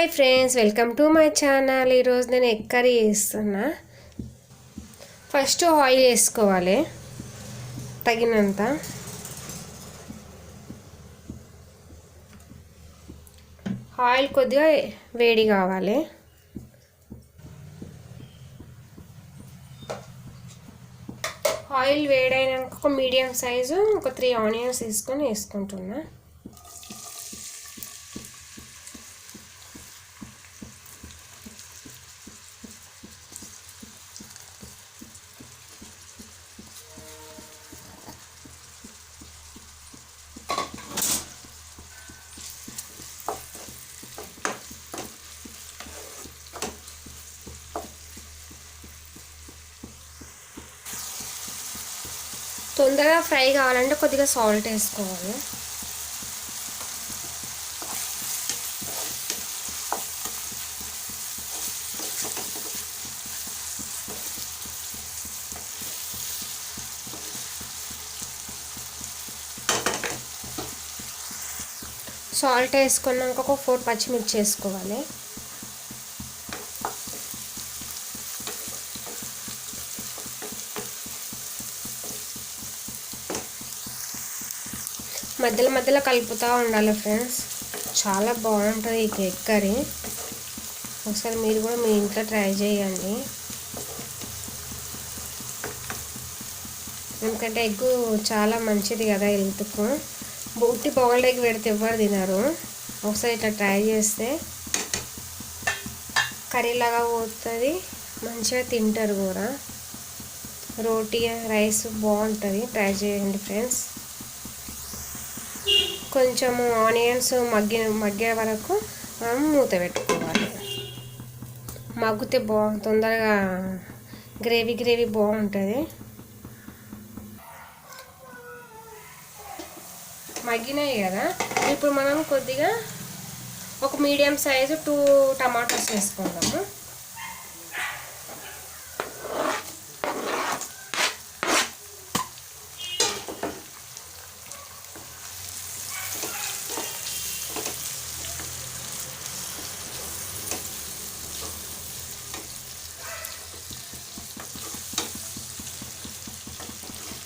Hi friends, welcome to my channel. ఈరోజు నేను egg curry చేస్తున్నా. ఫస్ట్ ఆయిల్ వేసుకోవాలి తగినంత. ఆయిల్ కొద్దిగా వేడి కావాలి. ఆయిల్ వేడైనాక ఒక మీడియం సైజు ఒక 3 ఆనియన్స్ తీసుకొని వేసుకుంటున్నా. తొందరగా ఫ్రై కావాలంటే కొద్దిగా సాల్ట్ వేసుకోవాలి. సాల్ట్ వేసుకున్నాక ఒక 4 పచ్చిమిర్చి వేసుకోవాలి. మధ్యలో మధ్యలో కలుపుతూ ఉండాలి ఫ్రెండ్స్. చాలా బాగుంటుంది ఈ ఎగ్ కర్రీ. ఒకసారి మీరు కూడా మీ ఇంట్లో ట్రై చేయండి. ఎందుకంటే ఎగ్ చాలా మంచిది కదా హెల్త్కు. ఉట్టి బాయిల్డ్ ఎగ్ పెడితే ఎవరు తినరు. ఒకసారి ఇట్లా ట్రై చేస్తే కర్రీలాగా పోతుంది, మంచిగా తింటారు కూడా. రోటీ రైస్ బాగుంటుంది, ట్రై చేయండి ఫ్రెండ్స్. కొంచెము ఆనియన్స్ మగ్గే వరకు మనం మూత పెట్టుకోవాలి. మగ్గితే తొందరగా గ్రేవీ బాగుంటుంది. మగ్గినాయి కదా, ఇప్పుడు మనం కొద్దిగా ఒక మీడియం సైజు 2 టమాటాస్ వేసుకుందాము.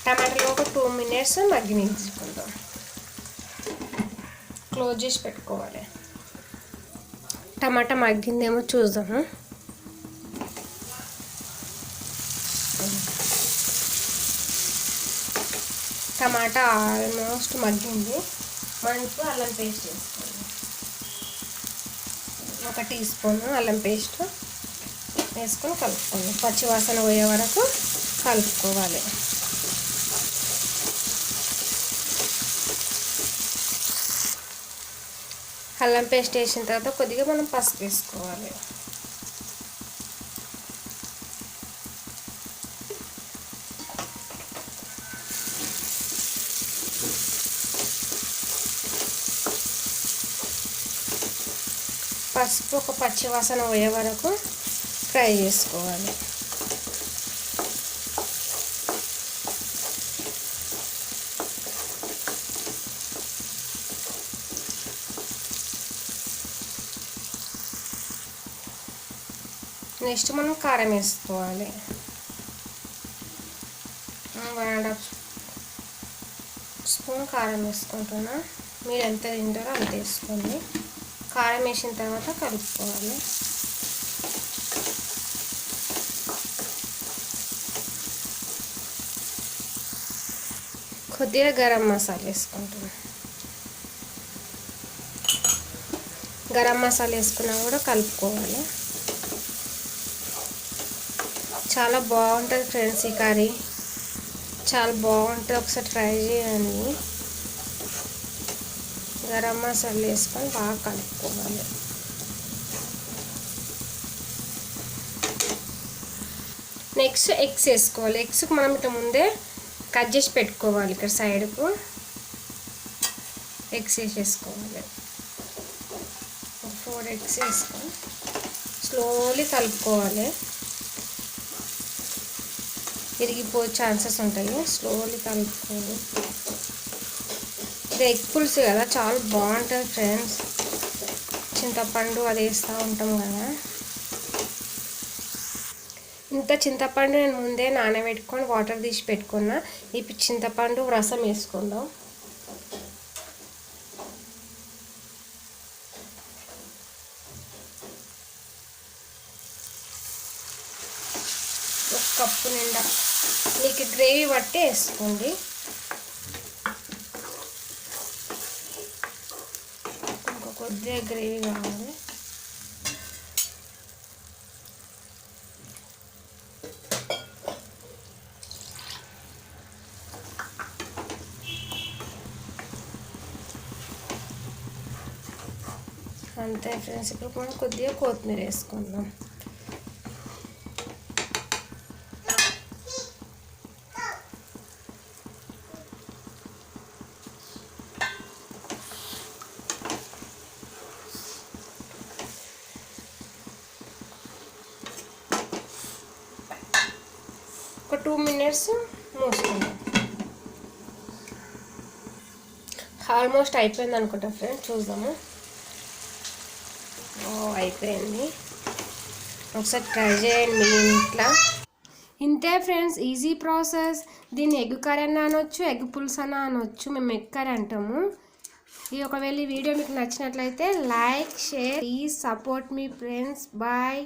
టమాటాలు ఒక 2 మినిట్స్ మగ్గించుకుందాం. క్లోజ్ చేసి పెట్టుకోవాలి. టమాటా మగ్గిందేమో చూద్దాము. టమాటా ఆల్మోస్ట్ మగ్గింది. మనం ఇప్పుడు అల్లం పేస్ట్ వేసుకోవాలి. 1 టీ స్పూన్ అల్లం పేస్ట్ వేసుకొని కలుపుకోవాలి. పచ్చివాసన పోయే వరకు కలుపుకోవాలి. అల్లం పేస్ట్ వేసిన తర్వాత కొద్దిగా మనం పసుపు వేసుకోవాలి. పసుపు ఒక పచ్చివాసన పోయే వరకు ఫ్రై చేసుకోవాలి. నెక్స్ట్ మనం కారం వేసుకోవాలి. 1.5 స్పూన్ కారం వేసుకుంటున్నా. మీరు ఎంత తింటారో అంత వేసుకోండి. కారం వేసిన తర్వాత కలుపుకోవాలి. కొద్దిగా గరం మసాలా వేసుకుంటున్నా. గరం మసాలా వేసుకున్నా కూడా కలుపుకోవాలి. చాలా బాగుంటుంది ఫ్రెండ్స్ ఈ కర్రీ. చాలా బాగుంటుంది, ఒకసారి ట్రై చేయండి. గరం మసాలా వేసుకొని బాగా కలుపుకోవాలి. నెక్స్ట్ ఎగ్స్ వేసుకోవాలి. ఎగ్స్కి మనం ఇట్లా ముందే కట్ చేసి పెట్టుకోవాలి. ఇక్కడ సైడ్కు ఎగ్స్ వేసేసుకోవాలి. 4 ఎగ్స్ వేసుకొని స్లోలీ కలుపుకోవాలి. విరిగిపోయే ఛాన్సెస్ ఉంటాయి. స్లోలీ కలుపుకోవాలి. ఇది ఎగ్ పులుసు కదా, చాలా బాగుంటుంది ఫ్రెండ్స్. చింతపండు అది వేస్తూ ఉంటాం కదా. ఇంత చింతపండు నేను ముందే నానబెట్టుకొని వాటర్ తీసి పెట్టుకున్నా. ఇప్పుడు చింతపండు రసం వేసుకుందాం. ఒక కప్పు నిండా, మీకు గ్రేవీ బట్టి వేసుకోండి. ఇంకా కొద్దిగా గ్రేవీ కావాలి. అంతే ఫ్రెండ్స్. ఇప్పుడు మనం కొద్దిగా కొత్తిమీర వేసుకుందాం. ఒక 2 minutes మూసుకుందాం. ఆల్మోస్ట్ అయిపోయింది అనుకుంటా ఫ్రెండ్స్, చూద్దాము. అయిపోయింది. ఒకసారి ట్రై చేయండి మీ ఇంట్లో. ఇంతే ఫ్రెండ్స్, ఈజీ ప్రాసెస్. దీన్ని ఎగ్ కర్రీ అన్న అనొచ్చు, ఎగ్ పులుసు అన్న అనొచ్చు. మేము ఎగ్ కర్రీ అంటాము. ఒకవేళ ఈ వీడియో మీకు నచ్చినట్లయితే లైక్, షేర్, ప్లీజ్ సపోర్ట్ మీ ఫ్రెండ్స్. బాయ్.